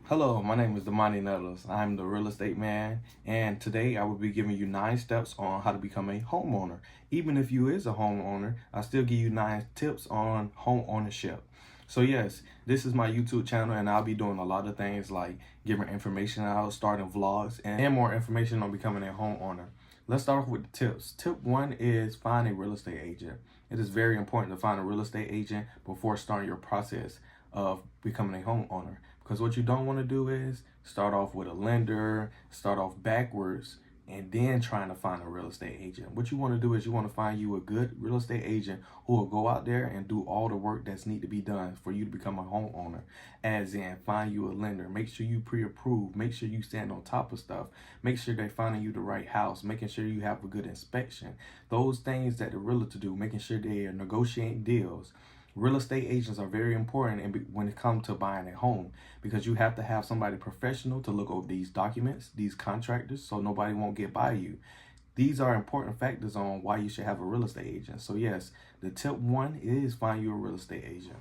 Hello, my name is Damani Nettles. I'm the real estate man, and today I will be giving you 9 steps on how to become a homeowner. Even if you is a homeowner, I still give you 9 tips on home ownership. So yes, this is my YouTube channel, and I'll be doing a lot of things like giving information out, starting vlogs, and more information on becoming a homeowner. Let's start off with the tips. Tip 1 is find a real estate agent. It is very important to find a real estate agent before starting your process of becoming a homeowner. Because what you don't want to do is start off with a lender, start off backwards, and then trying to find a real estate agent. What you want to do is you want to find you a good real estate agent who will go out there and do all the work that's need to be done for you to become a homeowner. As in, find you a lender, make sure you pre-approve, make sure you stand on top of stuff, make sure they're finding you the right house, making sure you have a good inspection. Those things that the realtor do, making sure they are negotiating deals. Real estate agents are very important when it comes to buying a home, because you have to have somebody professional to look over these documents, these contractors, so nobody won't get by you. These are important factors on why you should have a real estate agent. So yes, the tip 1 is find you a real estate agent.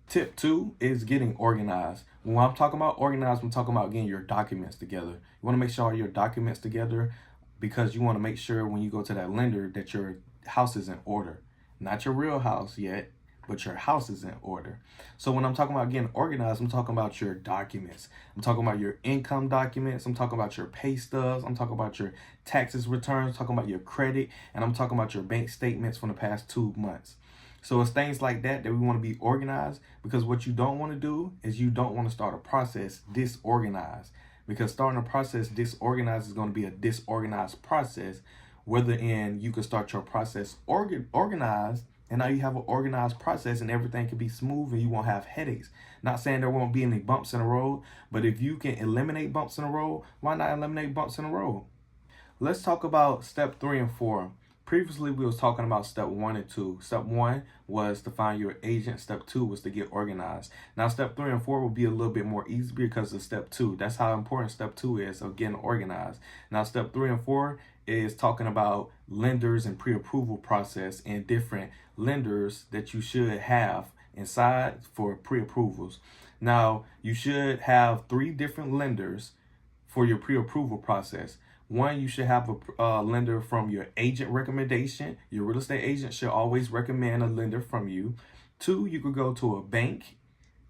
Tip 2 is getting organized. When I'm talking about organized, I'm talking about getting your documents together. You want to make sure all your documents together, because you want to make sure when you go to that lender that your house is in order. Not your real house yet, but your house is in order. So when I'm talking about getting organized, I'm talking about your documents. I'm talking about your income documents. I'm talking about your pay stubs. I'm talking about your taxes returns. I'm talking about your credit. And I'm talking about your bank statements from the past 2 months. So it's things like that that we want to be organized, because what you don't want to do is you don't want to start a process disorganized, because starting a process disorganized is going to be a disorganized process. Whether in you can start your process organized, and now you have an organized process and everything can be smooth and you won't have headaches. Not saying there won't be any bumps in the road, but if you can eliminate bumps in the road, why not eliminate bumps in the road? Let's talk about step 3 and 4. Previously, we was talking about step 1 and 2. Step 1 was to find your agent. Step 2 was to get organized. Now, step 3 and 4 will be a little bit more easy because of step 2. That's how important step 2 is of getting organized. Now, step 3 and 4 is talking about lenders and pre-approval process and different lenders that you should have inside for pre-approvals. Now, you should have 3 different lenders for your pre-approval process. 1, you should have a lender from your agent recommendation. Your real estate agent should always recommend a lender from you. 2, you could go to a bank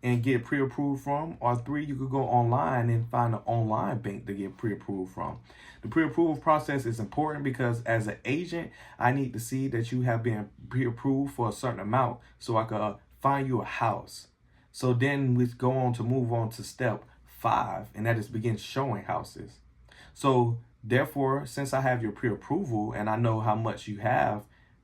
and get pre-approved from. Or 3, you could go online and find an online bank to get pre-approved from. The pre-approval process is important because as an agent, I need to see that you have been pre-approved for a certain amount so I could find you a house. So then we go on to move on to step 5, and that is begin showing houses. So therefore, since I have your pre-approval and I know how much you have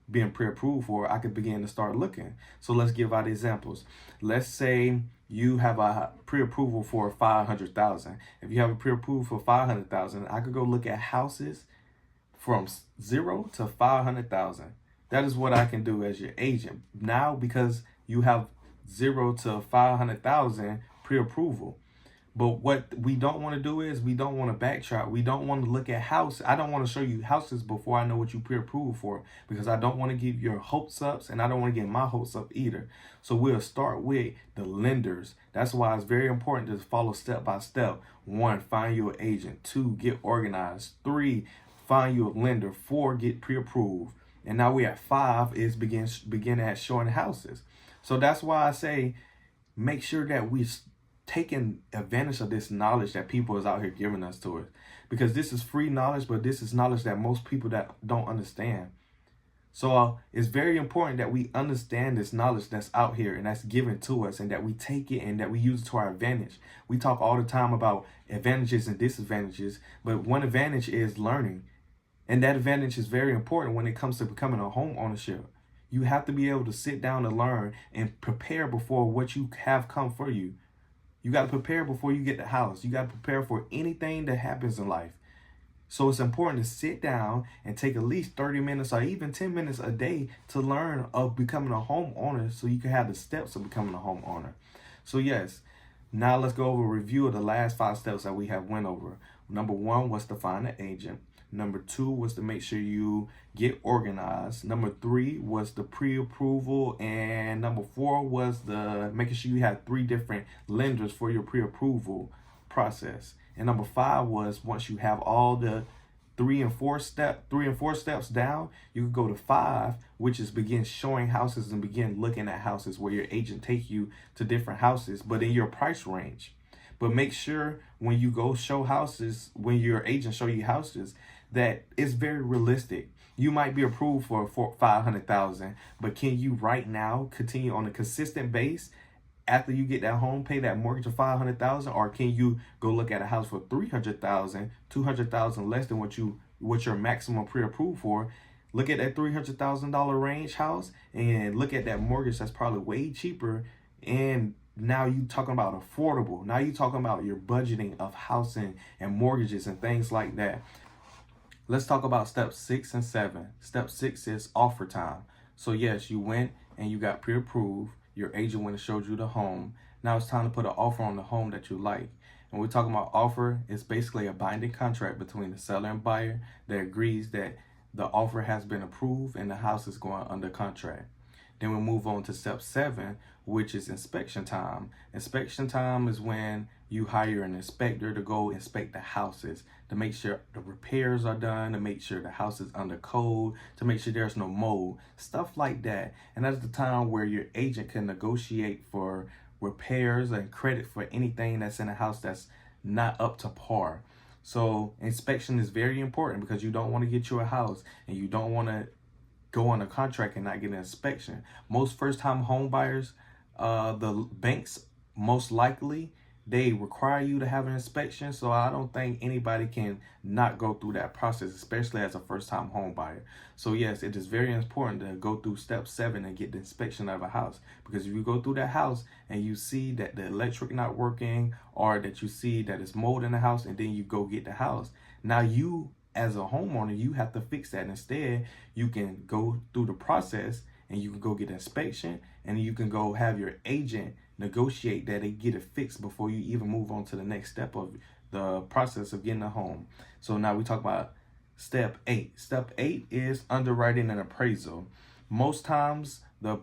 been pre-approved for, I could begin to start looking. So let's give out examples. Let's say you have a pre-approval for 500,000. If you have a pre-approval for 500,000, I could go look at houses from 0 to 500,000. That is what I can do as your agent. Now, because you have 0 to 500,000 pre-approval. But what we don't want to do is we don't want to backtrack. We don't want to look at house. I don't want to show you houses before I know what you pre-approved for, because I don't want to give your hopes up and I don't want to get my hopes up either. So we'll start with the lenders. That's why it's very important to follow step by step. 1, find you an agent. 2, get organized. 3, find you a lender. 4, get pre-approved. And now we're at 5 is begin at showing houses. So that's why I say make sure that we taking advantage of this knowledge that people is out here giving us to us, because this is free knowledge, but this is knowledge that most people that don't understand. So it's very important that we understand this knowledge that's out here and that's given to us, and that we take it and that we use it to our advantage. We talk all the time about advantages and disadvantages, but one advantage is learning, and that advantage is very important when it comes to becoming a home ownership. You have to be able to sit down and learn and prepare before what you have come for you. You got to prepare before you get the house. You got to prepare for anything that happens in life. So it's important to sit down and take at least 30 minutes or even 10 minutes a day to learn of becoming a homeowner, so you can have the steps of becoming a homeowner. So yes, now let's go over a review of the last 5 steps that we have went over. Number 1 was to find an agent. Number 2 was to make sure you get organized. Number 3 was the pre-approval. And number 4 was the making sure you had 3 different lenders for your pre-approval process. And number 5 was once you have all the three and four steps down, you could go to 5, which is begin showing houses and begin looking at houses, where your agent take you to different houses, but in your price range. But make sure when you go show houses, when your agent show you houses, that it's very realistic. You might be approved for 500,000, but can you right now continue on a consistent base after you get that home, pay that mortgage of 500,000, or can you go look at a house for 300,000, 200,000 less than what your maximum pre-approved for? Look at that $300,000 range house and look at that mortgage that's probably way cheaper, and now you talking about affordable. Now you talking about your budgeting of housing and mortgages and things like that. Let's talk about steps 6 and 7. Step 6 is offer time. So yes, you went and you got pre-approved. Your agent went and showed you the home. Now it's time to put an offer on the home that you like. And we're talking about offer, it's basically a binding contract between the seller and buyer that agrees that the offer has been approved and the house is going under contract. Then we move on to step 7, which is inspection time. Inspection time is when you hire an inspector to go inspect the houses, to make sure the repairs are done, to make sure the house is under code, to make sure there's no mold, stuff like that. And that's the time where your agent can negotiate for repairs and credit for anything that's in a house that's not up to par. So inspection is very important because you don't want to get you a house and you don't want to go on a contract and not get an inspection. Most first-time home buyers, the banks most likely, they require you to have an inspection. So I don't think anybody can not go through that process, especially as a first-time home buyer. So yes, it is very important to go through step 7 and get the inspection of a house, because if you go through that house and you see that the electric not working, or that you see that it's mold in the house, and then you go get the house, now you as a homeowner, you have to fix that. Instead, you can go through the process and you can go get an inspection, and you can go have your agent negotiate that they get it fixed before you even move on to the next step of the process of getting a home. So now we talk about step 8. Step 8 is underwriting and appraisal. Most times the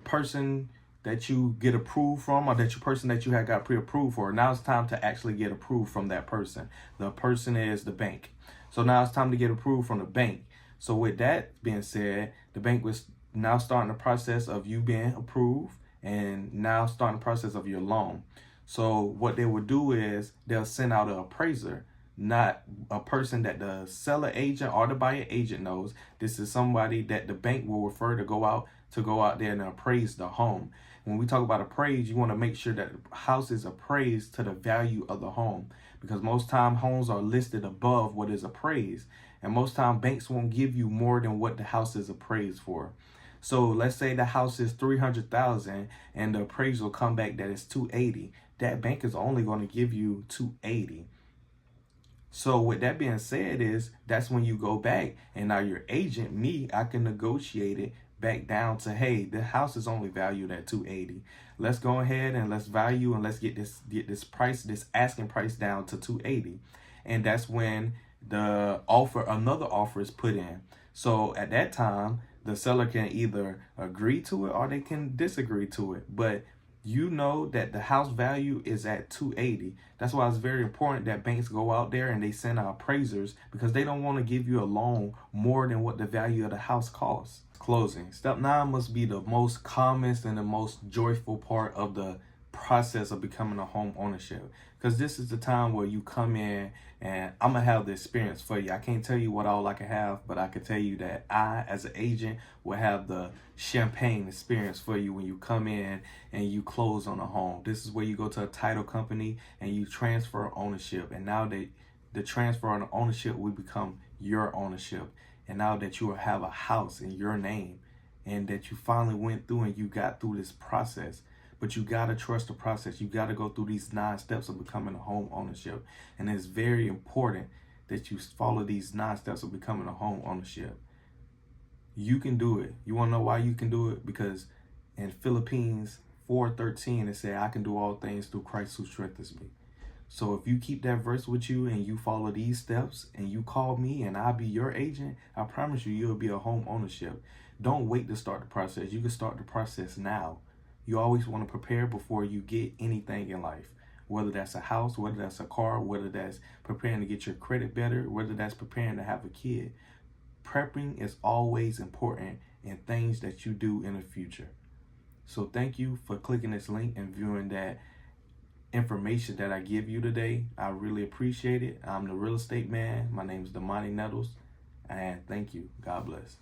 person that you get approved from, or that your person that you had got pre-approved for, now it's time to actually get approved from that person. The person is the bank. So now it's time to get approved from the bank. So with that being said, the bank was now starting the process of you being approved, and now starting the process of your loan. So what they will do is they'll send out an appraiser, not a person that the seller agent or the buyer agent knows. This is somebody that the bank will refer to go out there and appraise the home. When we talk about appraise, you want to make sure that the house is appraised to the value of the home, because most time homes are listed above what is appraised, and most time banks won't give you more than what the house is appraised for. So let's say the house is 300,000 and the appraisal come back that it's 280. That bank is only going to give you 280. So with that being said, that's when you go back and now your agent, I can negotiate it back down to, hey, the house is only valued at 280. Let's go ahead and let's value and let's get this price, this asking price down to 280. And that's when another offer is put in. So at that time, the seller can either agree to it or they can disagree to it. But you know that the house value is at 280. That's why it's very important that banks go out there and they send out appraisers, because they don't want to give you a loan more than what the value of the house costs. Closing. Step 9 must be the most calmest and the most joyful part of the process of becoming a home ownership, because this is the time where you come in and I'm gonna have the experience for you. I can't tell you what all I can have, but I can tell you that I, as an agent, will have the champagne experience for you when you come in and you close on a home. This is where you go to a title company and you transfer ownership, and now that the transfer on ownership will become your ownership, and now that you will have a house in your name, and that you finally went through and you got through this process. But you got to trust the process. You got to go through these 9 steps of becoming a home ownership. And it's very important that you follow these 9 steps of becoming a home ownership. You can do it. You want to know why you can do it? Because in Philippines 4:13, it said, I can do all things through Christ who strengthens me. So if you keep that verse with you and you follow these steps and you call me and I'll be your agent, I promise you, you'll be a home ownership. Don't wait to start the process. You can start the process now. You always want to prepare before you get anything in life, whether that's a house, whether that's a car, whether that's preparing to get your credit better, whether that's preparing to have a kid. Prepping is always important in things that you do in the future. So thank you for clicking this link and viewing that information that I give you today. I really appreciate it. I'm the real estate man. My name is Damani Nettles, and thank you. God bless.